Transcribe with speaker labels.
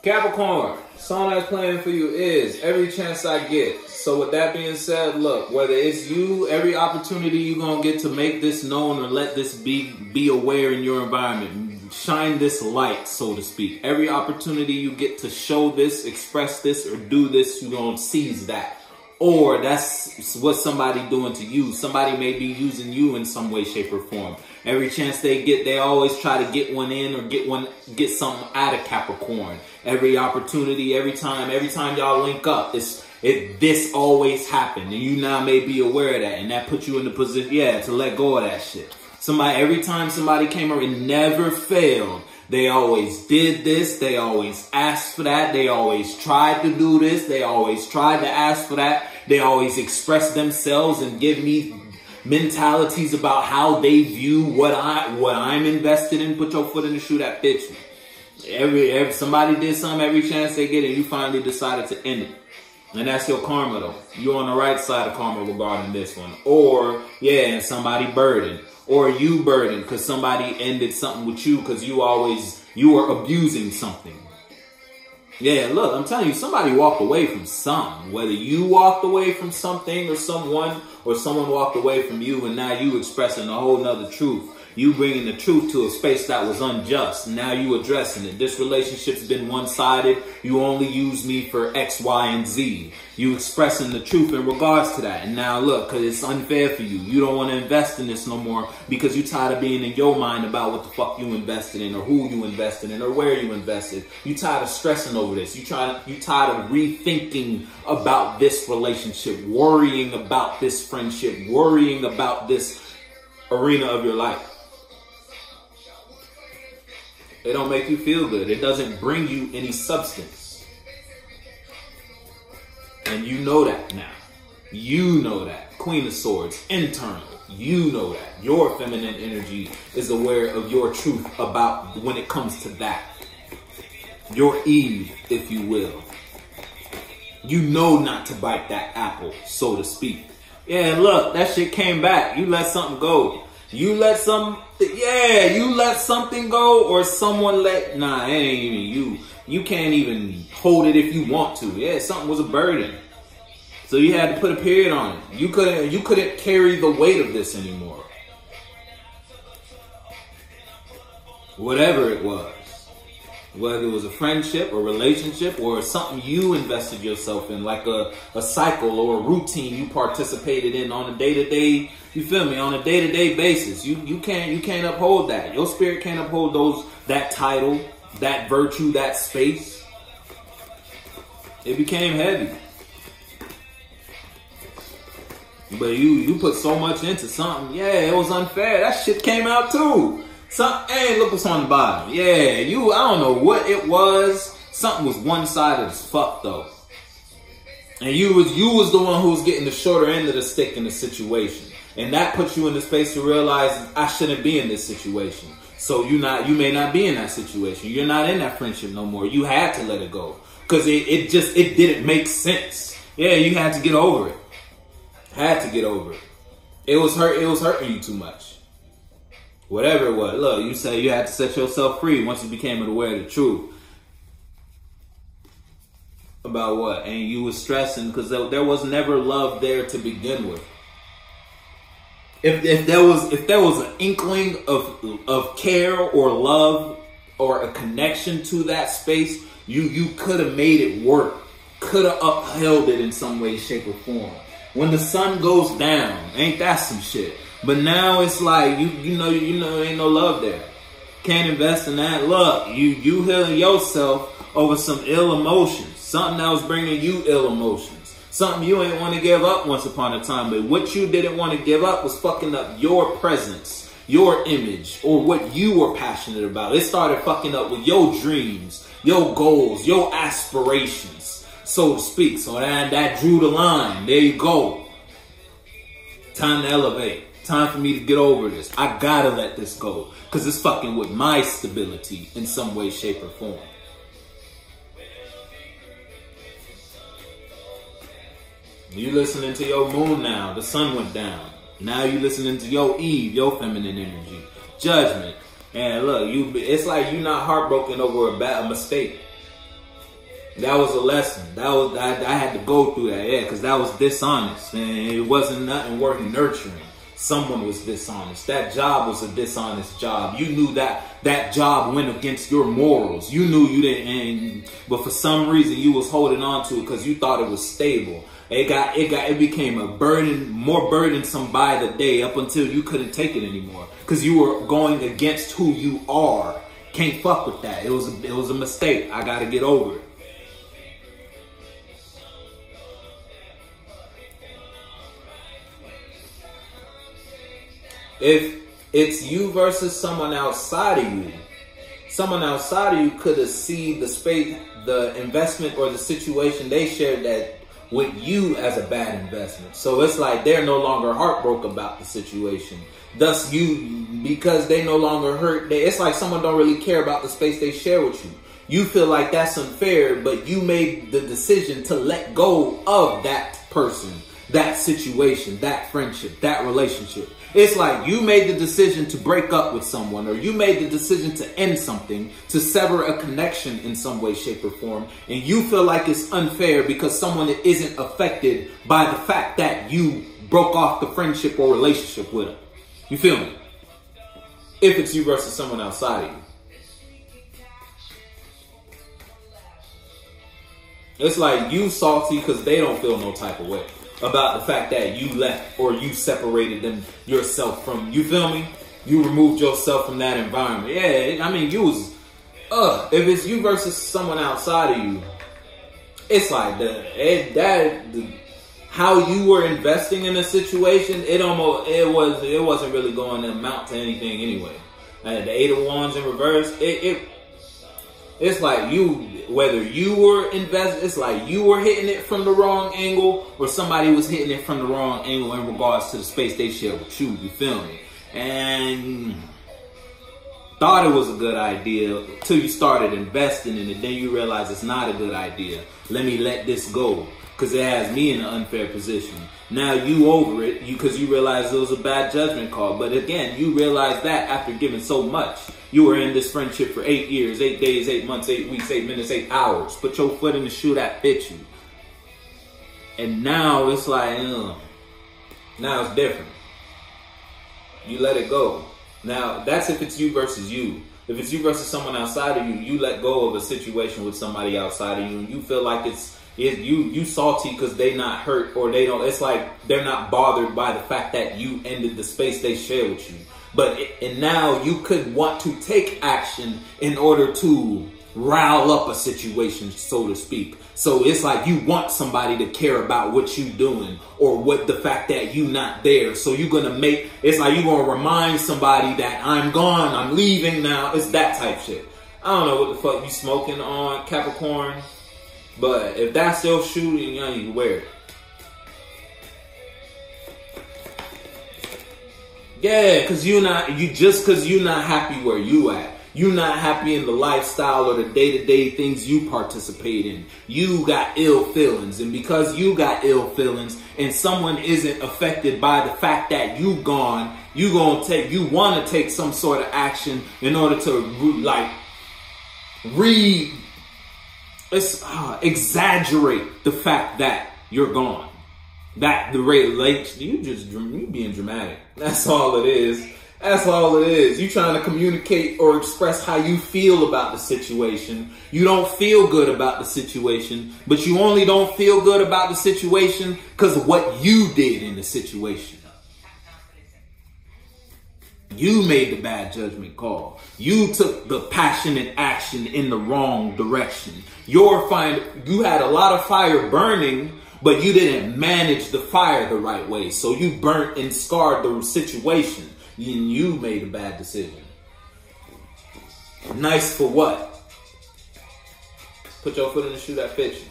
Speaker 1: Capricorn, song that's playing for you is Every Chance I Get. So with that being said, look, whether it's you, every opportunity you're going to get to make this known or let this be aware in your environment, shine this light, so to speak. Every opportunity you get to show this, express this, or do this, you're going to seize that. Or that's what somebody doing to you. Somebody may be using you in some way, shape, or form. Every chance they get, they always try to get one in or get something out of Capricorn. Every opportunity, every time y'all link up, this always happened. And you now may be aware of that. And that puts you in the position, to let go of that shit. Every time somebody came around, it never failed. They always did this. They always asked for that. They always tried to do this. They always tried to ask for that. They always express themselves and give me mentalities about how they view what I'm invested in. Put your foot in the shoe that fits you. Every somebody did something, every chance they get, and you finally decided to end it. And that's your karma, though. You're on the right side of karma regarding this one. Or, and somebody burdened. Or you burdened because somebody ended something with you because you were abusing something. Yeah, look, I'm telling you, somebody walked away from something. Whether you walked away from something or someone walked away from you, and now you expressing a whole nother truth. You bringing the truth to a space that was unjust. Now you addressing it. This relationship's been one-sided. You only use me for X, Y, and Z. You expressing the truth in regards to that. And now look, because it's unfair for you. You don't want to invest in this no more because you're tired of being in your mind about what the fuck you invested in or who you invested in or where you invested. You tired of stressing over this. You tired of rethinking about this relationship, worrying about this friendship, worrying about this arena of your life. It don't make you feel good. It doesn't bring you any substance. And you know that now. You know that. Queen of Swords, internal. You know that. Your feminine energy is aware of your truth about when it comes to that. Your Eve, if you will. You know not to bite that apple, so to speak. Yeah, look, that shit came back. You let something go. You let something go, or someone it ain't even you. You can't even hold it if you want to. Yeah, something was a burden. So you had to put a period on it. You couldn't carry the weight of this anymore. Whatever it was. Whether it was a friendship, a relationship, or something you invested yourself in, like a cycle or a routine you participated in on a day-to-day, you feel me, on a day-to-day basis. You can't uphold that. Your spirit can't uphold that title, that virtue, that space. It became heavy. But you put so much into something, it was unfair. That shit came out too. Hey, look what's on the bottom. I don't know what it was. Something was one-sided as fuck though. And you was the one who was getting the shorter end of the stick in the situation. And that puts you in the space to realize I shouldn't be in this situation. So you may not be in that situation. You're not in that friendship no more. You had to let it go. Because it didn't make sense. Yeah, you had to get over it. Had to get over it. It was hurting you too much. Whatever it was. Look, you say you had to set yourself free once you became aware of the truth. About what? And you was stressing because there was never love there to begin with. If there was an inkling of care or love or a connection to that space, you could have made it work. Could have upheld it in some way, shape, or form. When the sun goes down, ain't that some shit? But now it's like you know ain't no love there. Can't invest in that. Look, you healing yourself over some ill emotions. Something that was bringing you ill emotions. Something you ain't want to give up once upon a time. But what you didn't want to give up was fucking up your presence, your image, or what you were passionate about. It started fucking up with your dreams, your goals, your aspirations, so to speak. So that drew the line. There you go. Time to elevate. Time for me to get over this. I gotta let this go. Because it's fucking with my stability in some way, shape, or form. You listening to your moon now. The sun went down. Now you listening to your Eve, your feminine energy. Judgment. And look, it's like you're not heartbroken over a bad mistake. That was a lesson. I had to go through that, yeah, because that was dishonest, and it wasn't nothing worth nurturing. Someone was dishonest. That job was a dishonest job. You knew that job went against your morals. You knew you didn't, but for some reason you was holding on to it because you thought it was stable. It became a burden, more burdensome by the day, up until you couldn't take it anymore because you were going against who you are. Can't fuck with that. It was a mistake. I got to get over it. If it's you versus someone outside of you could have seen the space, the investment, or the situation they shared that with you as a bad investment. So it's like they're no longer heartbroken about the situation. Thus, because they no longer hurt, it's like someone don't really care about the space they share with you. You feel like that's unfair, but you made the decision to let go of that person, that situation, that friendship, that relationship. It's like you made the decision to break up with someone, or you made the decision to end something, to sever a connection in some way, shape, or form. And you feel like it's unfair because someone isn't affected by the fact that you broke off the friendship or relationship with them. You feel me? If it's you versus someone outside of you. It's like you salty because they don't feel no type of way about the fact that you left or you separated them yourself from, you feel me? You removed yourself from that environment. Yeah, I mean, you was, if it's you versus someone outside of you, it's like how you were investing in a situation, it wasn't really going to amount to anything anyway. The Eight of Wands in reverse, it's like whether you were invested, it's like you were hitting it from the wrong angle or somebody was hitting it from the wrong angle in regards to the space they share with you, you feel me? And thought it was a good idea till you started investing in it. Then you realize it's not a good idea. Let me let this go because it has me in an unfair position. Now you over it because you realize it was a bad judgment call. But again, you realize that after giving so much. You were in this friendship for 8 years, 8 days, 8 months, 8 weeks, 8 minutes, 8 hours. Put your foot in the shoe that fits you. And now it's like, now it's different. You let it go. Now, that's if it's you versus you. If it's you versus someone outside of you, you let go of a situation with somebody outside of you. And you feel like you salty because they not hurt or they don't. It's like they're not bothered by the fact that you ended the space they share with you. And now you could want to take action in order to rile up a situation, so to speak. So it's like you want somebody to care about what you doing or what the fact that you not there. So you're going to it's like you're going to remind somebody that I'm gone, I'm leaving now. It's that type shit. I don't know what the fuck you smoking on, Capricorn. But if that's still shooting, you can wear it. Yeah, because you're not happy where you at. You're not happy in the lifestyle or the day-to-day things you participate in. You got ill feelings. And because you got ill feelings and someone isn't affected by the fact that you gone, you want to take some sort of action in order to exaggerate the fact that you're gone. That the relation, you being dramatic. That's all it is. That's all it is. You trying to communicate or express how you feel about the situation. You don't feel good about the situation, but you only don't feel good about the situation because of what you did in the situation. You made the bad judgment call. You took the passionate action in the wrong direction. You had a lot of fire burning, but you didn't manage the fire the right way. So you burnt and scarred the situation. And you made a bad decision. Nice for what? Put your foot in the shoe that fits you.